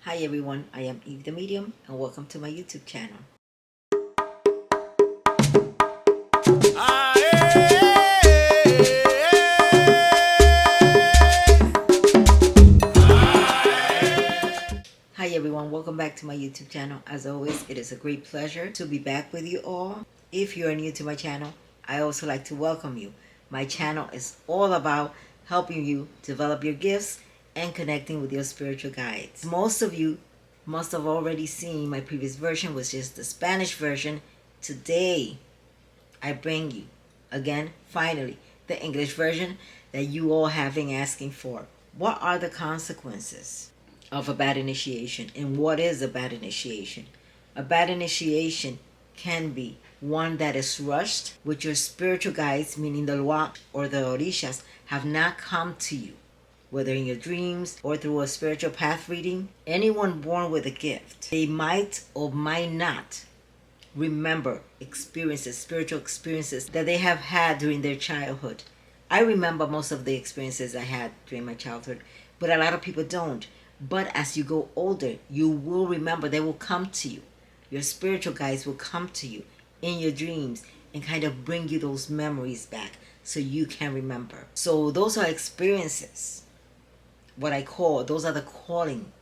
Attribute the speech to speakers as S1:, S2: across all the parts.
S1: Hi everyone, I am evethemedium and welcome to my YouTube channel. Hi everyone, welcome back to my YouTube channel. As always, it is a great pleasure to be back with you all. If you are new to my channel, I also like to welcome you. My channel is all about helping you develop your gifts and connecting with your spiritual guides. Most of you must have already seen my previous version, which is the Spanish version. Today, I bring you, again, finally, the English version that you all have been asking for. What are the consequences of a bad initiation, and what is a bad initiation? A bad initiation can be one that is rushed, which your spiritual guides, meaning the Loa or the Orishas, have not come to you, whether in your dreams or through a spiritual path reading. Anyone born with a gift, they might or might not remember experiences, spiritual experiences that they have had during their childhood. I remember most of the experiences I had during my childhood, but a lot of people don't. But as you go older, you will remember. They will come to you. Your spiritual guides will come to you in your dreams and kind of bring you those memories back so you can remember. So those are experiences. What I call, those are the calling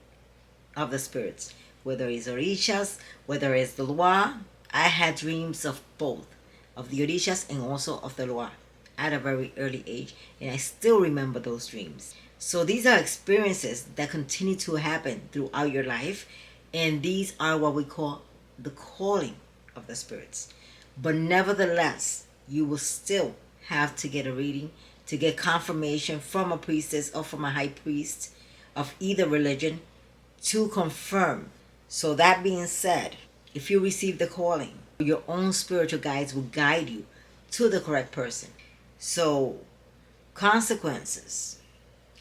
S1: of the spirits. Whether it's Orishas, whether it's the Loa. I had dreams of both, of the Orishas and also of the Loa at a very early age, and I still remember those dreams. So these are experiences that continue to happen throughout your life, and these are what we call the calling of the spirits. But nevertheless, you will still have to get a reading to get confirmation from a priestess or from a high priest of either religion to confirm. So that being said, if you receive the calling, your own spiritual guides will guide you to the correct person. So consequences,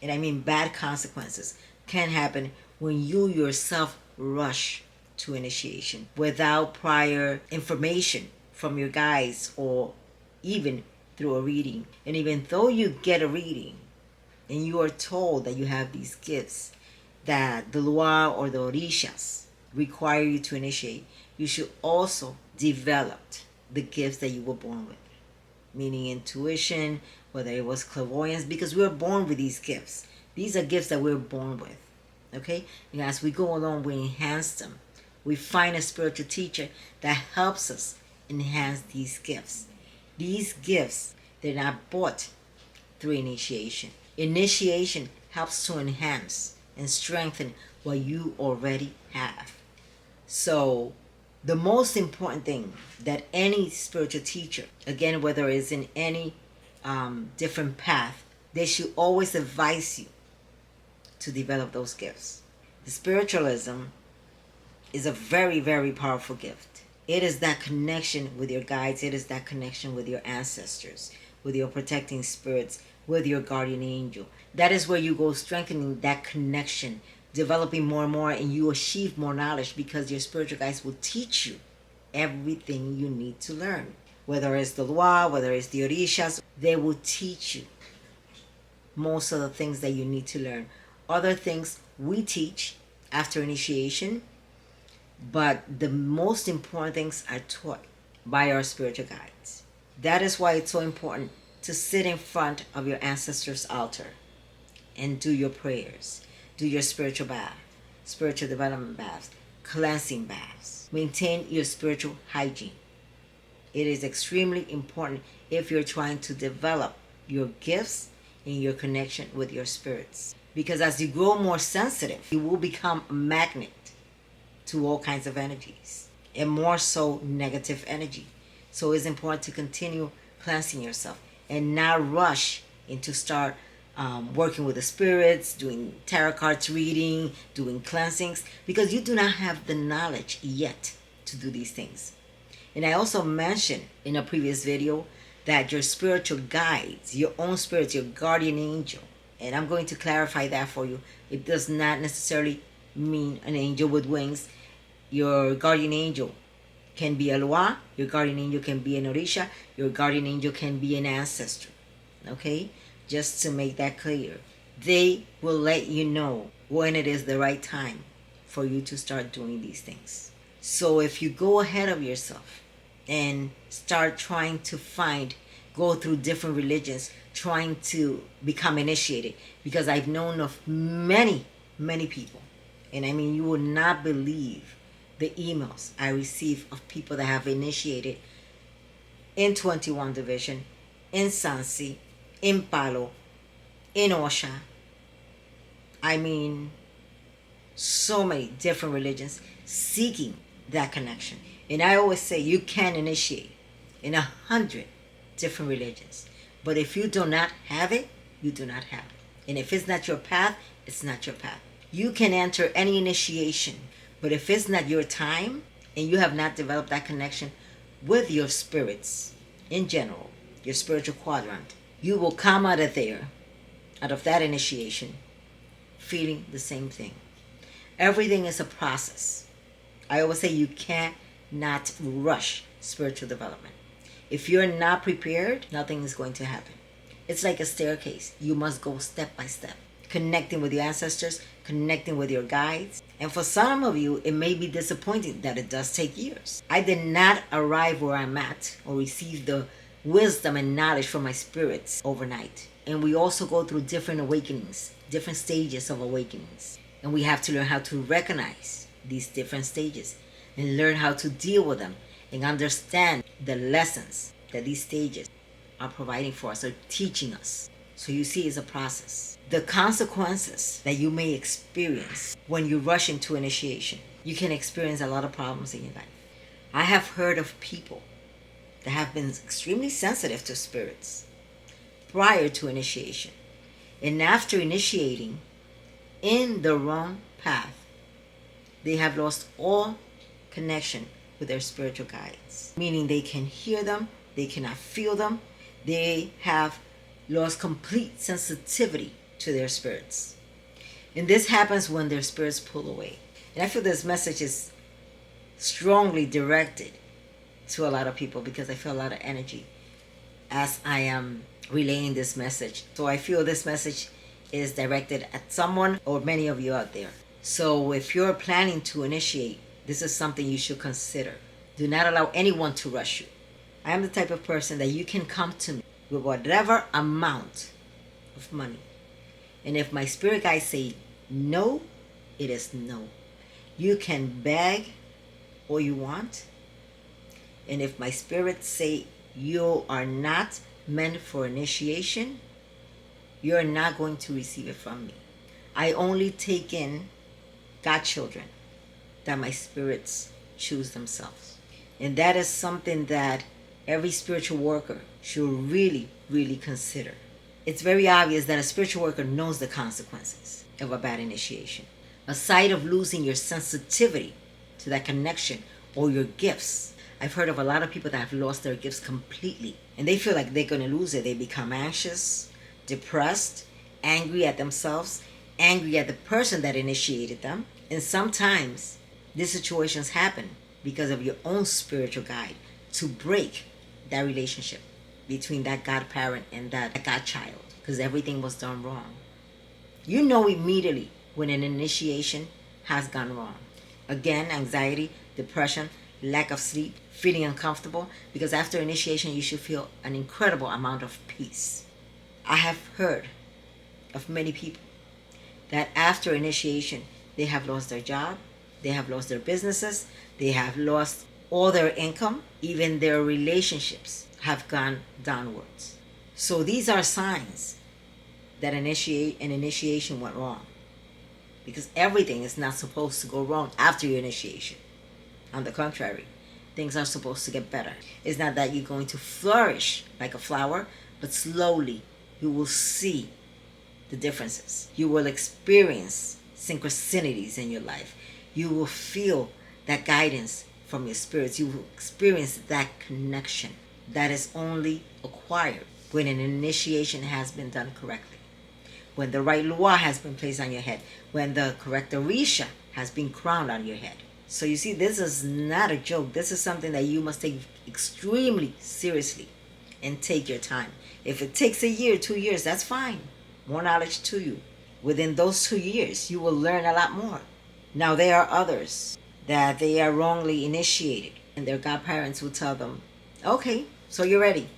S1: and I mean bad consequences, can happen when you yourself rush to initiation without prior information from your guides or even through a reading. And even though you get a reading and you are told that you have these gifts that the Loa or the Orishas require you to initiate, you should also develop the gifts that you were born with, meaning intuition, whether it was clairvoyance, because we're born with these gifts. These are gifts that we're born with, okay? And as we go along, we enhance them. We find a spiritual teacher that helps us enhance these gifts. These gifts, they're not bought through initiation. Initiation helps to enhance and strengthen what you already have. So the most important thing that any spiritual teacher, again, whether it's in any different path, they should always advise you to develop those gifts. The spiritualism is a very, very powerful gift. It is that connection with your guides. It is that connection with your ancestors, with your protecting spirits, with your guardian angel. That is where you go strengthening that connection, developing more and more, and you achieve more knowledge because your spiritual guides will teach you everything you need to learn. Whether it's the Loa, whether it's the Orishas, they will teach you most of the things that you need to learn. Other things we teach after initiation, but the most important things are taught by our spiritual guides. That is why it's so important to sit in front of your ancestors' altar and do your prayers. Do your spiritual bath, spiritual development baths, cleansing baths. Maintain your spiritual hygiene. It is extremely important if you're trying to develop your gifts and your connection with your spirits. Because as you grow more sensitive, you will become a magnet to all kinds of energies, and more so negative energy. So it's important to continue cleansing yourself and not rush into start working with the spirits, doing tarot cards reading, doing cleansings, because you do not have the knowledge yet to do these things. And I also mentioned in a previous video that your spiritual guides, your own spirits, your guardian angel, and I'm going to clarify that for you. It does not necessarily mean an angel with wings. Your guardian angel can be a Loa, your guardian angel can be an Orisha, your guardian angel can be an ancestor. Okay? Just to make that clear. They will let you know when it is the right time for you to start doing these things. So if you go ahead of yourself and start trying to go through different religions, trying to become initiated, because I've known of many people, and I mean, you will not believe the emails I receive of people that have initiated in 21 Division, in Sansi, in Palo, in Osha. I mean, so many different religions seeking that connection. And I always say you can initiate in 100 different religions, but if you do not have it, you do not have it. And if it's not your path, it's not your path. You can enter any initiation, but if it's not your time and you have not developed that connection with your spirits in general, your spiritual quadrant, you will come out of there, out of that initiation, feeling the same thing. Everything is a process. I always say you cannot rush spiritual development. If you're not prepared, nothing is going to happen. It's like a staircase. You must go step by step, connecting with your ancestors, connecting with your guides. And for some of you, it may be disappointing that it does take years. I did not arrive where I'm at or receive the wisdom and knowledge from my spirits overnight. And we also go through different awakenings, different stages of awakenings. And we have to learn how to recognize these different stages and learn how to deal with them and understand the lessons that these stages are providing for us or teaching us. So you see, it's a process. The consequences that you may experience when you rush into initiation, you can experience a lot of problems in your life. I have heard of people that have been extremely sensitive to spirits prior to initiation. And after initiating in the wrong path, they have lost all connection with their spiritual guides. Meaning they can hear them, they cannot feel them, they have lost complete sensitivity to their spirits. And this happens when their spirits pull away. And I feel this message is strongly directed to a lot of people because I feel a lot of energy as I am relaying this message. So I feel this message is directed at someone or many of you out there. So if you're planning to initiate, this is something you should consider. Do not allow anyone to rush you. I am the type of person that you can come to me with whatever amount of money. And if my spirit guides say no, it is no. You can beg all you want. And if my spirits say you are not meant for initiation, you're not going to receive it from me. I only take in godchildren that my spirits choose themselves. And that is something that every spiritual worker should really, really consider. It's very obvious that a spiritual worker knows the consequences of a bad initiation. Aside of losing your sensitivity to that connection or your gifts. I've heard of a lot of people that have lost their gifts completely. And they feel like they're going to lose it. They become anxious, depressed, angry at themselves, angry at the person that initiated them. And sometimes these situations happen because of your own spiritual guide to break that relationship between that godparent and that godchild, because everything was done wrong. You know immediately when an initiation has gone wrong. Again, anxiety, depression, lack of sleep, feeling uncomfortable, because after initiation you should feel an incredible amount of peace. I have heard of many people that after initiation they have lost their job, they have lost their businesses, they have lost all their income, even their relationships have gone downwards. So these are signs that an initiation went wrong, because everything is not supposed to go wrong after your initiation. On the contrary, things are supposed to get better. It's not that you're going to flourish like a flower, but slowly you will see the differences. You will experience synchronicities in your life. You will feel that guidance from your spirits. You will experience that connection that is only acquired when an initiation has been done correctly, when the right lua has been placed on your head, when the correct orisha has been crowned on your head. So you see, this is not a joke. This is something that you must take extremely seriously and take your time. If it takes a year, 2 years, that's fine. More knowledge to you. Within those 2 years, you will learn a lot more. Now there are others that they are wrongly initiated, and their godparents will tell them, okay, so you're ready.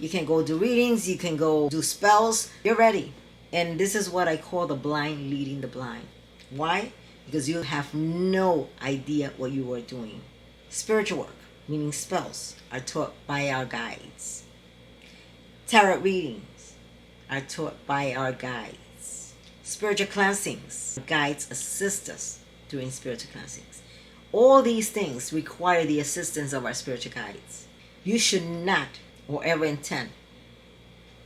S1: You can go do readings, you can go do spells, you're ready. And this is what I call the blind leading the blind. Why? Because you have no idea what you are doing. Spiritual work, meaning spells, are taught by our guides. Tarot readings are taught by our guides. Spiritual cleansings, guides assist us during spiritual cleansings. All these things require the assistance of our spiritual guides. You should not or ever intend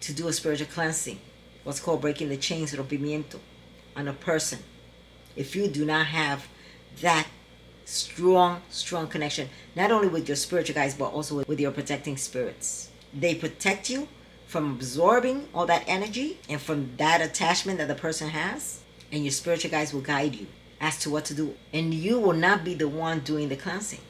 S1: to do a spiritual cleansing, what's called breaking the chains of rompimiento, on a person if you do not have that strong connection, not only with your spiritual guides, but also with your protecting spirits. They protect you from absorbing all that energy and from that attachment that the person has, and your spiritual guides will guide you as to what to do. And you will not be the one doing the cleansing.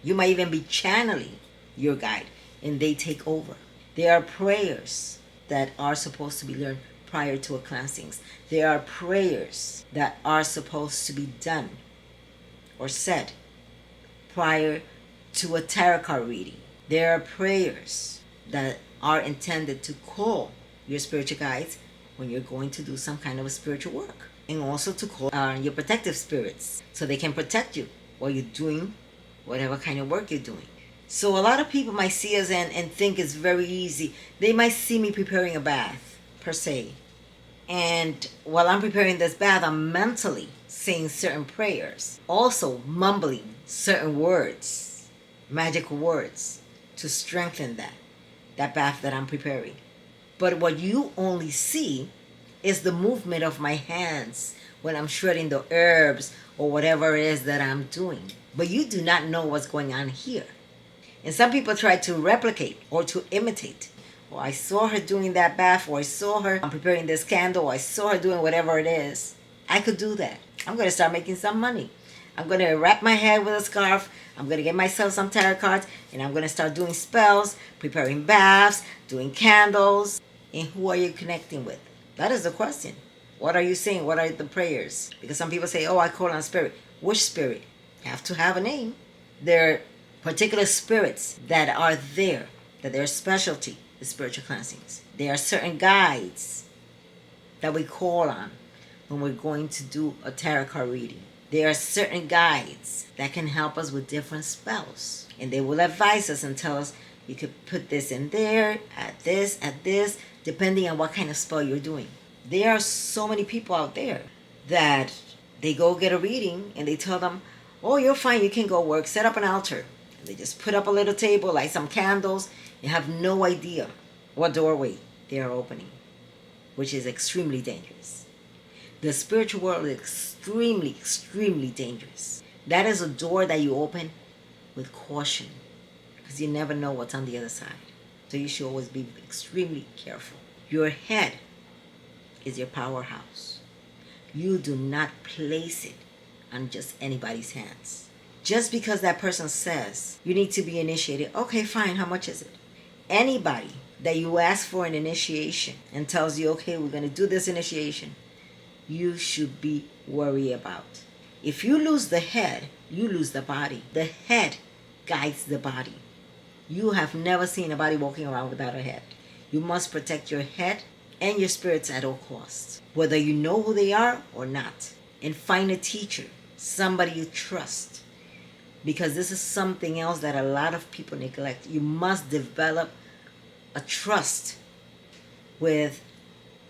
S1: You might even be channeling your guide, and they take over. There are prayers that are supposed to be learned prior to a cleansing. There are prayers that are supposed to be done or said prior to a tarot card reading. There are prayers that are intended to call your spiritual guides when you're going to do some kind of a spiritual work, and also to call your protective spirits so they can protect you while you're doing whatever kind of work you're doing. So a lot of people might see us and think it's very easy. They might see me preparing a bath, per se. And while I'm preparing this bath, I'm mentally saying certain prayers. Also mumbling certain words, magical words, to strengthen that bath that I'm preparing. But what you only see is the movement of my hands when I'm shredding the herbs or whatever it is that I'm doing. But you do not know what's going on here. And some people try to replicate or to imitate. Or I saw her doing that bath, or I saw her preparing this candle, or I saw her doing whatever it is. I could do that. I'm going to start making some money. I'm going to wrap my head with a scarf. I'm going to get myself some tarot cards, and I'm going to start doing spells, preparing baths, doing candles. And who are you connecting with? That is the question. What are you saying? What are the prayers? Because some people say, oh, I call on spirit. Which spirit? You have to have a name. There are particular spirits that are there, that their specialty is spiritual cleansings. There are certain guides that we call on when we're going to do a tarot card reading. There are certain guides that can help us with different spells. And they will advise us and tell us, you could put this in there, add this, depending on what kind of spell you're doing. There are so many people out there that they go get a reading and they tell them, oh, you're fine, you can go work, set up an altar. They just put up a little table, light some candles, and have no idea what doorway they are opening, which is extremely dangerous. The spiritual world is extremely dangerous. That is a door that you open with caution, because you never know what's on the other side. So you should always be extremely careful. Your head is your powerhouse. You do not place it on just anybody's hands. Just because that person says you need to be initiated, okay, fine, how much is it? Anybody that you ask for an initiation and tells you, okay, we're going to do this initiation, you should be worried about. If you lose the head, you lose the body. The head guides the body. You have never seen a body walking around without a head. You must protect your head and your spirits at all costs, whether you know who they are or not. And find a teacher, somebody you trust. Because this is something else that a lot of people neglect. You must develop a trust with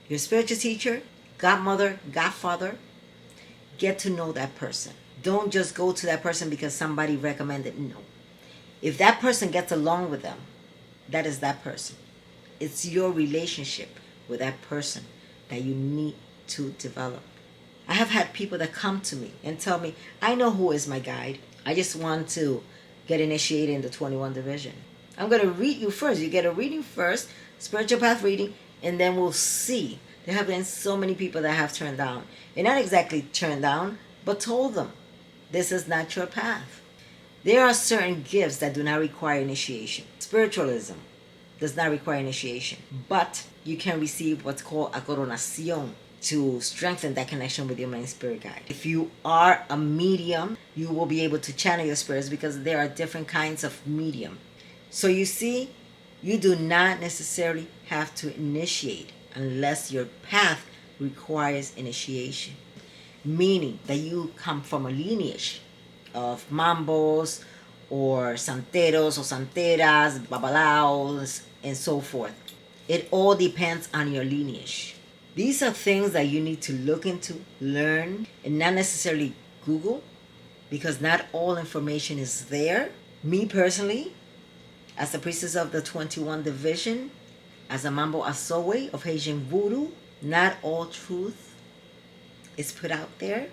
S1: your spiritual teacher, godmother, godfather. Get to know that person. Don't just go to that person because somebody recommended. No. If that person gets along with them, that is that person. It's your relationship with that person that you need to develop. I have had people that come to me and tell me, I know who is my guide. I just want to get initiated in the 21 division. I'm going to read you first. You get a reading first, spiritual path reading, and then we'll see. There have been so many people that have turned down. And not exactly turned down, but told them, this is not your path. There are certain gifts that do not require initiation. Spiritualism does not require initiation. But you can receive what's called a coronación. to strengthen that connection with your main spirit guide. If you are a medium, you will be able to channel your spirits because there are different kinds of medium. So you see, you do not necessarily have to initiate unless your path requires initiation, meaning that you come from a lineage of mambos or santeros or santeras, babalaos, and so forth. It all depends on your lineage. These are things that you need to look into, learn, and not necessarily Google, because not all information is there. Me personally, as the priestess of the 21 division, as a Mambo Asowe of Haitian Voodoo, not all truth is put out there.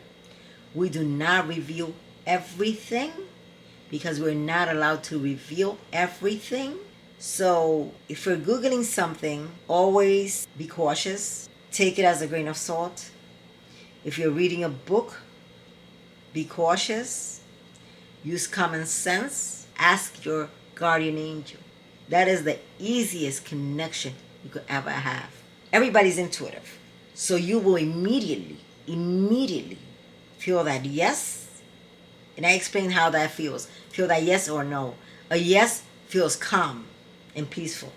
S1: We do not reveal everything because we're not allowed to reveal everything. So if you're Googling something, always be cautious. Take it as a grain of salt. If you're reading a book, be cautious. Use common sense. Ask your guardian angel. That is the easiest connection you could ever have. Everybody's intuitive. So you will immediately feel that yes. And I explain how that feels. Feel that yes or no. A yes feels calm and peaceful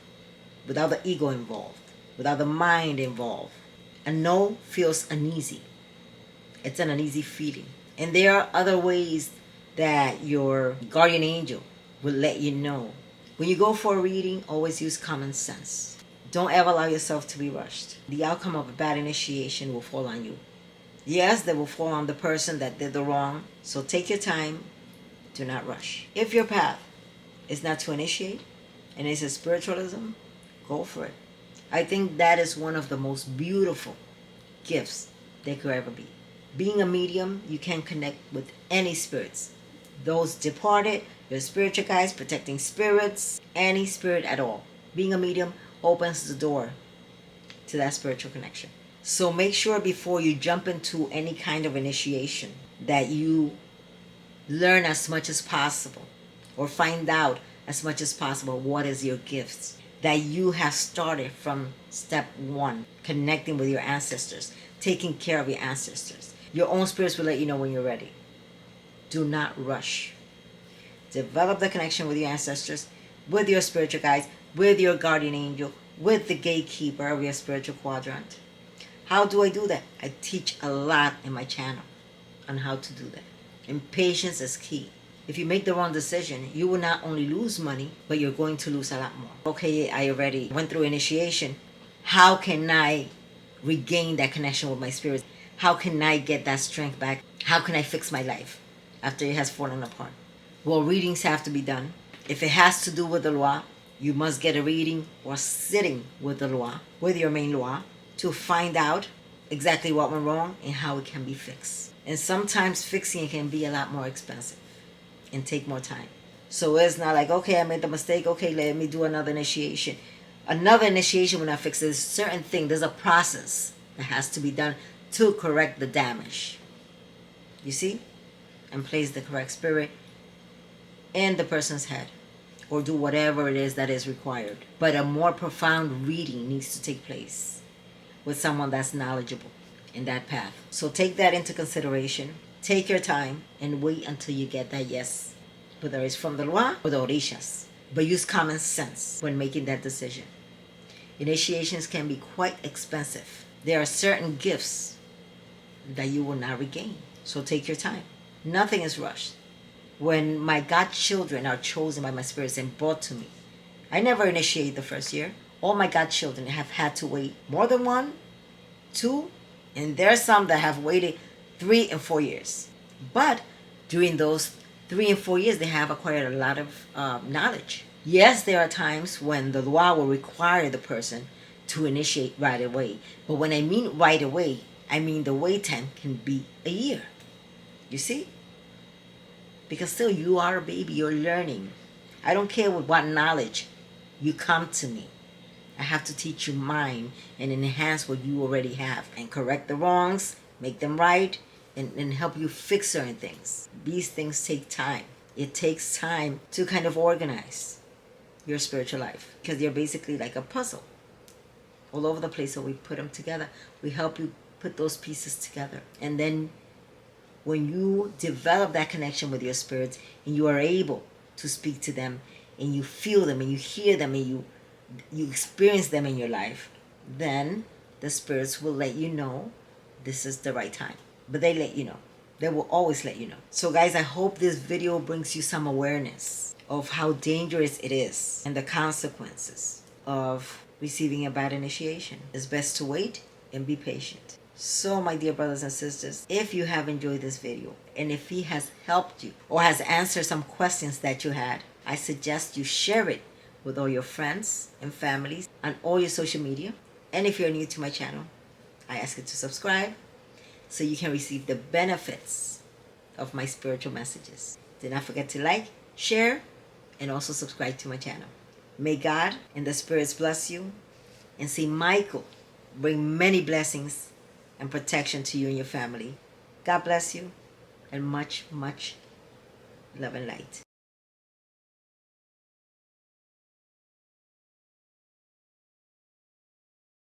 S1: without the ego involved, without the mind involved. A no feels uneasy. It's an uneasy feeling. And there are other ways that your guardian angel will let you know. When you go for a reading, always use common sense. Don't ever allow yourself to be rushed. The outcome of a bad initiation will fall on you. Yes, they will fall on the person that did the wrong. So take your time. Do not rush. If your path is not to initiate and it's a spiritualism, go for it. I think that is one of the most beautiful gifts there could ever be. Being a medium, you can connect with any spirits. Those departed, your spiritual guides, protecting spirits, any spirit at all. Being a medium opens the door to that spiritual connection. So make sure before you jump into any kind of initiation that you learn as much as possible or find out as much as possible what is your gifts. That you have started from step one, connecting with your ancestors, taking care of your ancestors. Your own spirits will let you know when you're ready. Do not rush. Develop the connection with your ancestors, with your spiritual guides, with your guardian angel, with the gatekeeper of your spiritual quadrant. How do I do that? I teach a lot in my channel on how to do that. And patience is key. If you make the wrong decision, you will not only lose money, but you're going to lose a lot more. Okay, I already went through initiation. How can I regain that connection with my spirit? How can I get that strength back? How can I fix my life after it has fallen apart? Well, readings have to be done. If it has to do with the Loa, you must get a reading or sitting with the Loa, with your main Loa, to find out exactly what went wrong and how it can be fixed. And sometimes fixing it can be a lot more expensive and take more time. So it's not like, okay, I made the mistake, okay, let me do another initiation. Another initiation will not fix this certain thing. There's a process that has to be done to correct the damage. You see? And place the correct spirit in the person's head. Or do whatever it is that is required. But a more profound reading needs to take place with someone that's knowledgeable in that path. So take that into consideration. Take your time and wait until you get that yes, whether it's from the Loa or the Orishas. But use common sense when making that decision. Initiations can be quite expensive. There are certain gifts that you will not regain. So take your time. Nothing is rushed. When my godchildren are chosen by my spirits and brought to me, I never initiate the first year. All my godchildren have had to wait more than 1, 2, and there are some that have waited 3 and 4 years. But during those 3 and 4 years, they have acquired a lot of knowledge. Yes, there are times when the law will require the person to initiate right away. But when I mean right away, I mean the wait time can be a year. You see? Because still you are a baby, you're learning. I don't care with what knowledge you come to me. I have to teach you mine and enhance what you already have and correct the wrongs, make them right, and help you fix certain things. These things take time. It takes time to kind of organize your spiritual life because they're basically like a puzzle all over the place. So we put them together. We help you put those pieces together. And then when you develop that connection with your spirits and you are able to speak to them and you feel them and you hear them and you experience them in your life, then the spirits will let you know this is the right time. But they let you know. They will always let you know. So guys, I hope this video brings you some awareness of how dangerous it is and the consequences of receiving a bad initiation. It's best to wait and be patient. So my dear brothers and sisters, if you have enjoyed this video and if he has helped you or has answered some questions that you had, I suggest you share it with all your friends and families on all your social media. And if you're new to my channel, I ask you to subscribe so you can receive the benefits of my spiritual messages. Do not forget to like, share, and also subscribe to my channel. May God and the spirits bless you, and Saint Michael bring many blessings and protection to you and your family. God bless you, and much, much love and light.